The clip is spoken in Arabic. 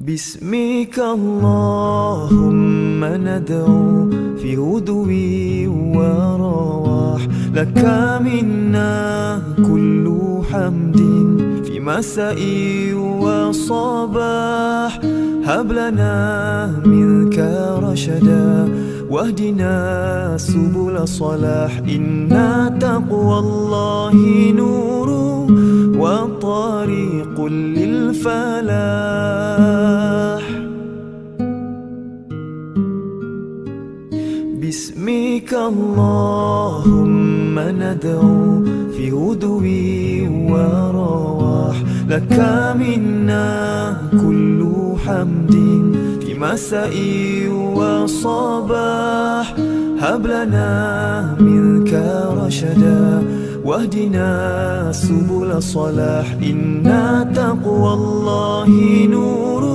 باسمك اللهم ندعو في غدو ورواح، لك منا كل حمد في مساء وصباح. هب لنا منك رشدا واهدنا سبل صلاح، إن تقوى الله نور وطريق للفلاح. باسمك اللهم ندعو في غدو ورواح، لك منا كل حمد في مساء وصباح. هب لنا منك رشدا واهدنا سبل صلاح، إن تقوى الله نور